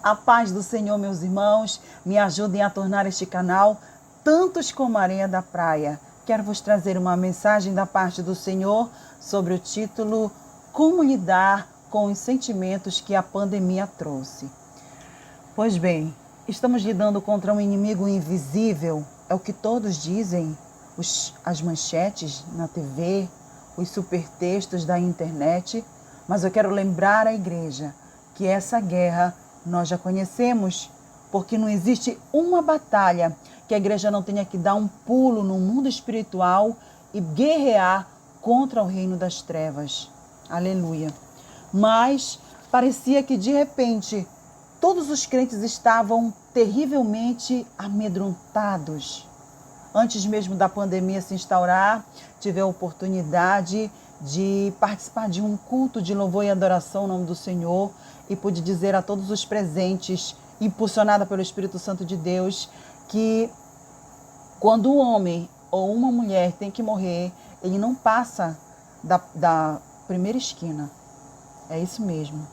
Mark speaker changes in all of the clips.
Speaker 1: A paz do Senhor, meus irmãos, me ajudem a tornar este canal tantos como a areia da praia. Quero vos trazer uma mensagem da parte do Senhor sobre o título Como lidar com os sentimentos que a pandemia trouxe. Pois bem, estamos lidando contra um inimigo invisível, é o que todos dizem, as manchetes na TV, os supertextos da internet, mas eu quero lembrar à igreja que essa guerra nós já conhecemos, porque não existe uma batalha que a igreja não tenha que dar um pulo no mundo espiritual e guerrear contra o reino das trevas. Aleluia. Mas parecia que de repente todos os crentes estavam terrivelmente amedrontados. Antes mesmo da pandemia se instaurar, tive a oportunidade de participar de um culto de louvor e adoração ao nome do Senhor e pude dizer a todos os presentes, impulsionada pelo Espírito Santo de Deus, que quando um homem ou uma mulher tem que morrer, ele não passa da primeira esquina. É isso mesmo.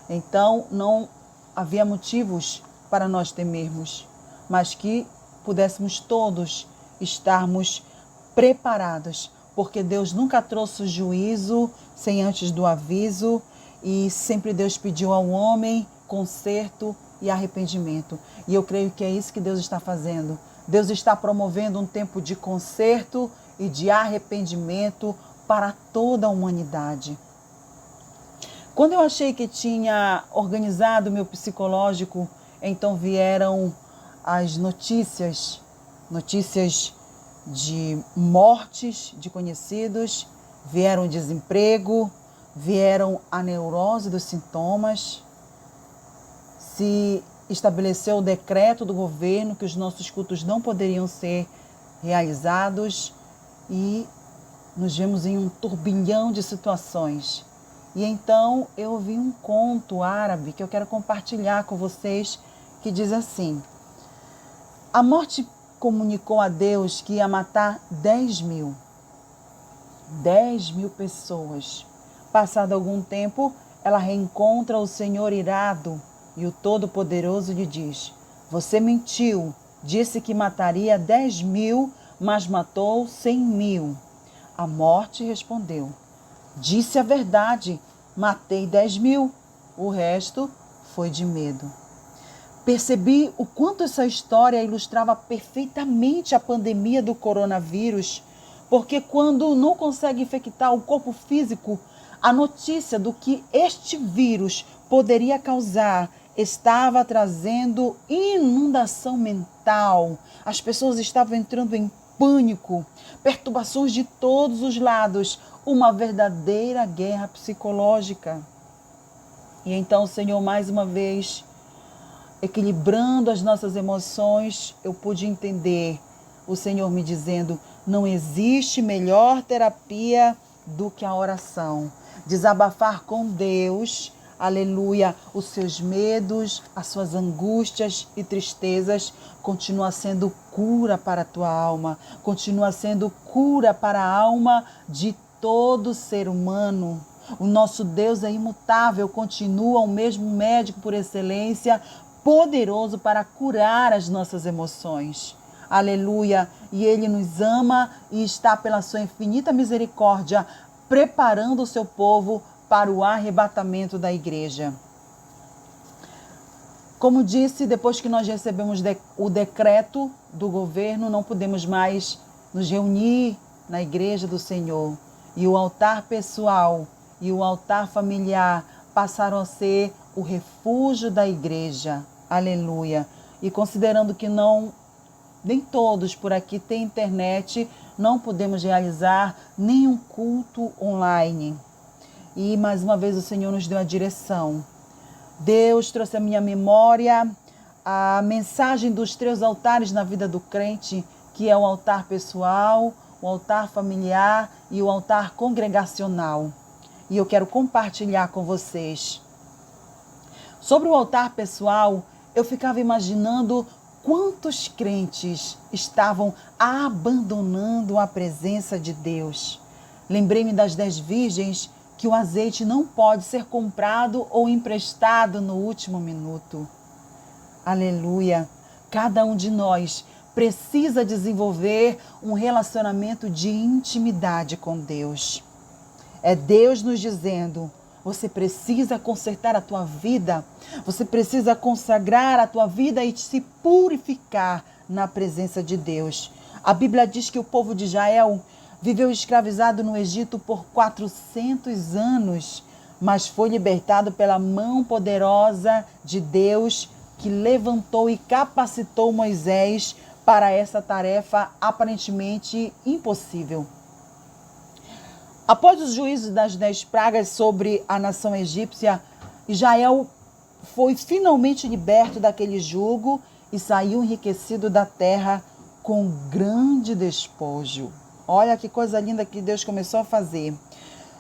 Speaker 1: Então, não havia motivos para nós temermos, mas que pudéssemos todos estarmos preparados, porque Deus nunca trouxe o juízo sem antes do aviso, e sempre Deus pediu ao homem conserto e arrependimento. E eu creio que é isso que Deus está fazendo. Deus está promovendo um tempo de conserto e de arrependimento para toda a humanidade. Quando eu achei que tinha organizado o meu psicológico, então vieram as notícias de mortes de conhecidos, vieram o desemprego, vieram a neurose dos sintomas, se estabeleceu o decreto do governo que os nossos cultos não poderiam ser realizados e nos vemos em um turbilhão de situações. E então eu ouvi um conto árabe que eu quero compartilhar com vocês, que diz assim: a morte comunicou a Deus que ia matar 10.000 pessoas. Passado algum tempo, ela reencontra o Senhor irado e o Todo-Poderoso lhe diz: você mentiu, disse que mataria 10.000, mas matou 100.000. A morte respondeu: disse a verdade, matei 10.000, o resto foi de medo. Percebi o quanto essa história ilustrava perfeitamente a pandemia do coronavírus, porque quando não consegue infectar o corpo físico, a notícia do que este vírus poderia causar estava trazendo inundação mental. As pessoas estavam entrando em pânico, perturbações de todos os lados, uma verdadeira guerra psicológica. E então o Senhor, mais uma vez, equilibrando as nossas emoções, eu pude entender o Senhor me dizendo: não existe melhor terapia do que a oração. Desabafar com Deus, aleluia, os seus medos, as suas angústias e tristezas, continua sendo cura para a tua alma, continua sendo cura para a alma de todo ser humano. O nosso Deus é imutável, continua o mesmo médico por excelência, poderoso para curar as nossas emoções. Aleluia! E Ele nos ama e está pela sua infinita misericórdia preparando o seu povo para o arrebatamento da igreja. Como disse, depois que nós recebemos o decreto do governo, não podemos mais nos reunir na igreja do Senhor. E o altar pessoal e o altar familiar passaram a ser o refúgio da igreja. Aleluia. E considerando que nem todos por aqui têm internet, não podemos realizar nenhum culto online. E mais uma vez o Senhor nos deu a direção. Deus trouxe à minha memória a mensagem dos 3 altares na vida do crente, que é o altar pessoal, o altar familiar e o altar congregacional. E eu quero compartilhar com vocês. Sobre o altar pessoal, eu ficava imaginando quantos crentes estavam abandonando a presença de Deus. Lembrei-me das 10 virgens que o azeite não pode ser comprado ou emprestado no último minuto. Aleluia! Cada um de nós precisa desenvolver um relacionamento de intimidade com Deus. É Deus nos dizendo: você precisa consertar a tua vida, você precisa consagrar a tua vida e se purificar na presença de Deus. A Bíblia diz que o povo de Israel viveu escravizado no Egito por 400 anos, mas foi libertado pela mão poderosa de Deus, que levantou e capacitou Moisés para essa tarefa aparentemente impossível. Após os juízos das 10 pragas sobre a nação egípcia, Israel foi finalmente liberto daquele jugo e saiu enriquecido da terra com grande despojo. Olha que coisa linda que Deus começou a fazer.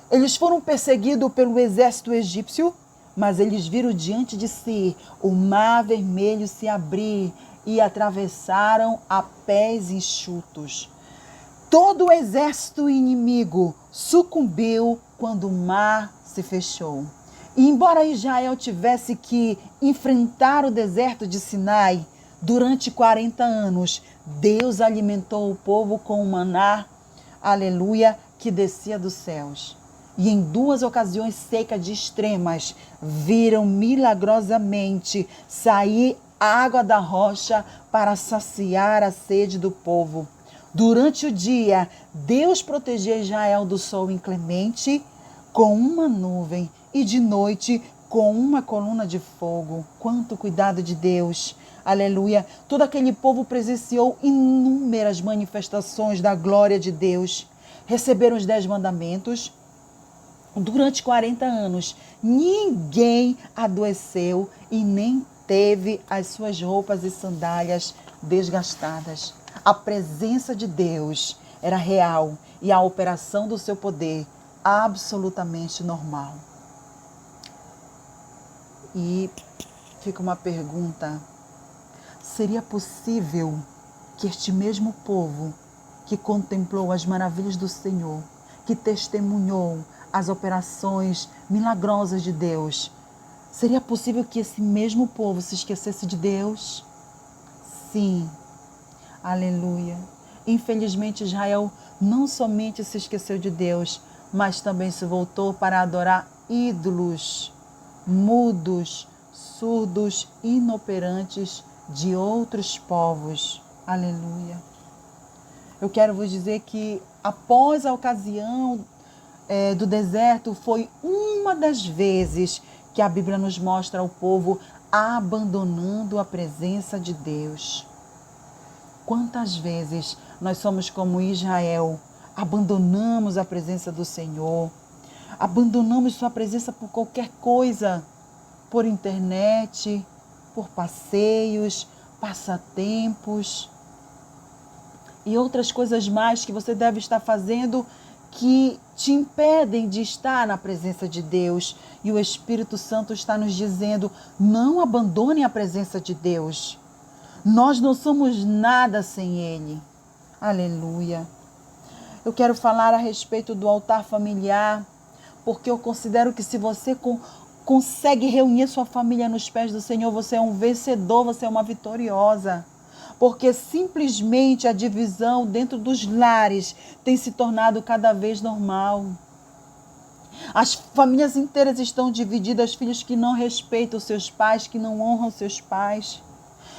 Speaker 1: Eles foram perseguidos pelo exército egípcio, mas eles viram diante de si o mar vermelho se abrir e atravessaram a pés enxutos. Todo o exército inimigo sucumbiu quando o mar se fechou. E embora Israel tivesse que enfrentar o deserto de Sinai durante 40 anos, Deus alimentou o povo com o maná, aleluia, que descia dos céus. E em 2 ocasiões secas de extremas, viram milagrosamente sair água da rocha para saciar a sede do povo. Durante o dia, Deus protegia Israel do sol inclemente com uma nuvem e de noite com uma coluna de fogo. Quanto cuidado de Deus! Aleluia! Todo aquele povo presenciou inúmeras manifestações da glória de Deus. Receberam os 10 mandamentos. Durante 40 anos, ninguém adoeceu e nem teve as suas roupas e sandálias desgastadas. A presença de Deus era real e a operação do seu poder absolutamente normal. E fica uma pergunta: seria possível que este mesmo povo que contemplou as maravilhas do Senhor, que testemunhou as operações milagrosas de Deus, seria possível que esse mesmo povo se esquecesse de Deus? Sim. Aleluia. Infelizmente, Israel não somente se esqueceu de Deus, mas também se voltou para adorar ídolos, mudos, surdos, inoperantes de outros povos. Aleluia. Eu quero vos dizer que após a ocasião do deserto, foi uma das vezes que a Bíblia nos mostra o povo abandonando a presença de Deus. Quantas vezes nós somos como Israel, abandonamos a presença do Senhor, abandonamos sua presença por qualquer coisa, por internet, por passeios, passatempos e outras coisas mais que você deve estar fazendo que te impedem de estar na presença de Deus. E o Espírito Santo está nos dizendo: não abandone a presença de Deus. Nós não somos nada sem Ele. Aleluia. Eu quero falar a respeito do altar familiar, porque eu considero que se você consegue reunir sua família nos pés do Senhor, você é um vencedor, você é uma vitoriosa. Porque simplesmente a divisão dentro dos lares tem se tornado cada vez normal. As famílias inteiras estão divididas, filhos que não respeitam seus pais, que não honram seus pais.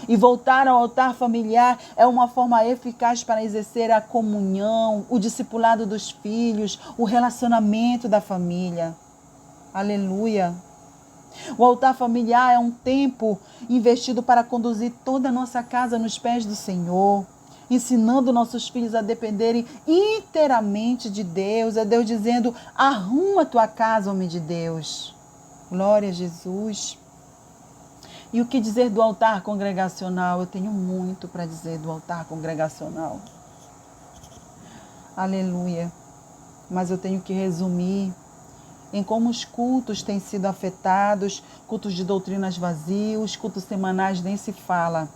Speaker 1: E voltar ao altar familiar é uma forma eficaz para exercer a comunhão, o discipulado dos filhos, o relacionamento da família. Aleluia. O altar familiar é um tempo investido para conduzir toda a nossa casa nos pés do Senhor, ensinando nossos filhos a dependerem inteiramente de Deus. É Deus dizendo: arruma tua casa, homem de Deus. Glória a Jesus. E o que dizer do altar congregacional? Eu tenho muito para dizer do altar congregacional. Aleluia. Mas eu tenho que resumir em como os cultos têm sido afetados, cultos de doutrinas vazios, cultos semanais nem se fala.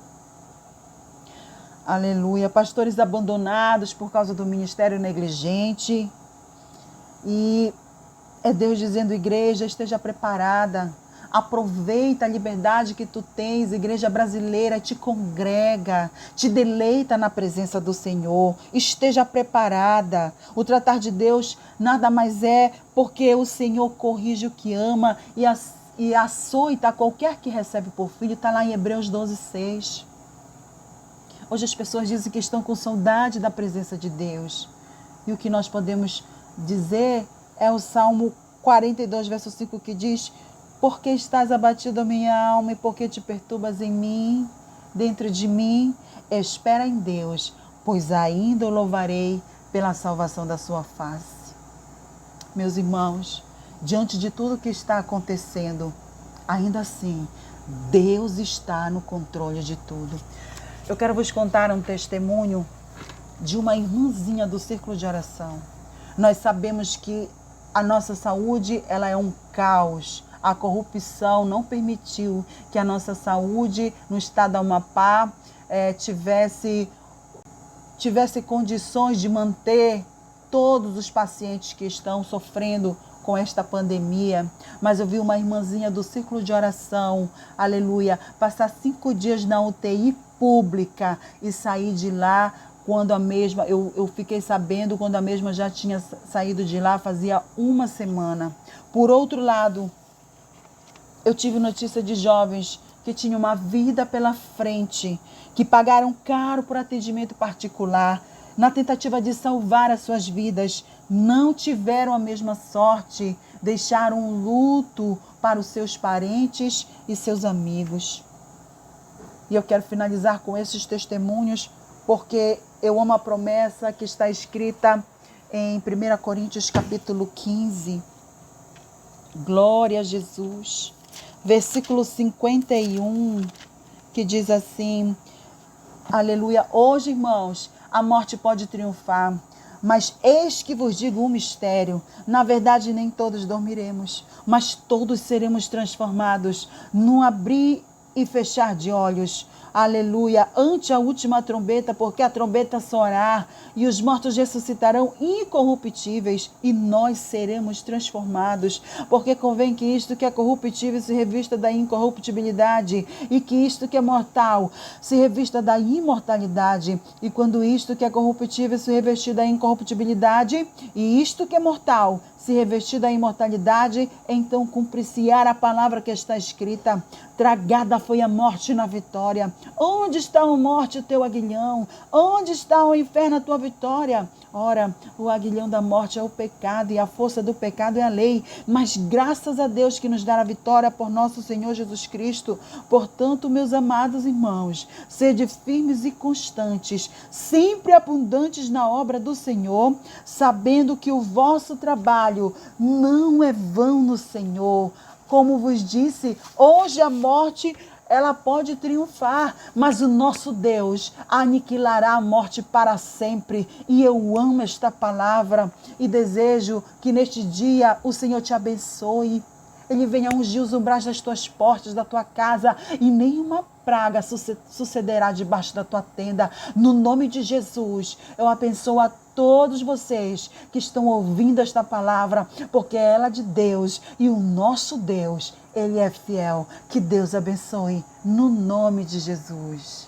Speaker 1: Aleluia. Pastores abandonados por causa do ministério negligente. E É Deus dizendo, igreja, esteja preparada. Aproveita a liberdade que tu tens, igreja brasileira, te congrega, te deleita na presença do Senhor. Esteja preparada. O tratar de Deus nada mais é porque o Senhor corrige o que ama e açoita qualquer que recebe por filho. Está lá em Hebreus 12:6. Hoje as pessoas dizem que estão com saudade da presença de Deus. E o que nós podemos dizer é o Salmo 42, verso 5, que diz: porque estás abatido, minha alma, e porque te perturbas em mim, dentro de mim, espera em Deus, pois ainda o louvarei pela salvação da sua face. Meus irmãos, diante de tudo que está acontecendo, ainda assim, Deus está no controle de tudo. Eu quero vos contar um testemunho de uma irmãzinha do círculo de oração. Nós sabemos que a nossa saúde, ela é um caos. A corrupção não permitiu que a nossa saúde no estado do Amapá tivesse condições de manter todos os pacientes que estão sofrendo com esta pandemia. Mas eu vi uma irmãzinha do círculo de oração, aleluia, passar 5 dias na UTI pública e sair de lá quando a mesma, eu fiquei sabendo quando a mesma já tinha saído de lá fazia 1 semana. Por outro lado, eu tive notícia de jovens que tinham uma vida pela frente, que pagaram caro por atendimento particular, na tentativa de salvar as suas vidas, não tiveram a mesma sorte, deixaram um luto para os seus parentes e seus amigos. E eu quero finalizar com esses testemunhos, porque eu amo a promessa que está escrita em 1 Coríntios capítulo 15. Glória a Jesus. Versículo 51, que diz assim, aleluia, hoje, irmãos, a morte pode triunfar, mas eis que vos digo um mistério, na verdade nem todos dormiremos, mas todos seremos transformados num abrir e fechar de olhos, aleluia, ante a última trombeta, porque a trombeta soará e os mortos ressuscitarão incorruptíveis e nós seremos transformados, porque convém que isto que é corruptível se revista da incorruptibilidade e que isto que é mortal se revista da imortalidade, e quando isto que é corruptível se revestir da incorruptibilidade e isto que é mortal se revestir da imortalidade, então cumprir-se-á a palavra que está escrita, tragada foi a morte na vitória. Onde está a morte, o teu aguilhão? Onde está o inferno, a tua vitória? Ora, o aguilhão da morte é o pecado e a força do pecado é a lei. Mas graças a Deus que nos dá a vitória por nosso Senhor Jesus Cristo. Portanto, meus amados irmãos, sede firmes e constantes, sempre abundantes na obra do Senhor, sabendo que o vosso trabalho não é vão no Senhor. Como vos disse, hoje a morte ela pode triunfar, mas o nosso Deus aniquilará a morte para sempre. E eu amo esta palavra e desejo que neste dia o Senhor te abençoe. Ele venha ungir os umbrais das tuas portas, da tua casa, e nenhuma praga sucederá debaixo da tua tenda. No nome de Jesus, eu abençoo a todos vocês que estão ouvindo esta palavra, porque ela é de Deus e o nosso Deus, Ele é fiel. Que Deus abençoe, no nome de Jesus.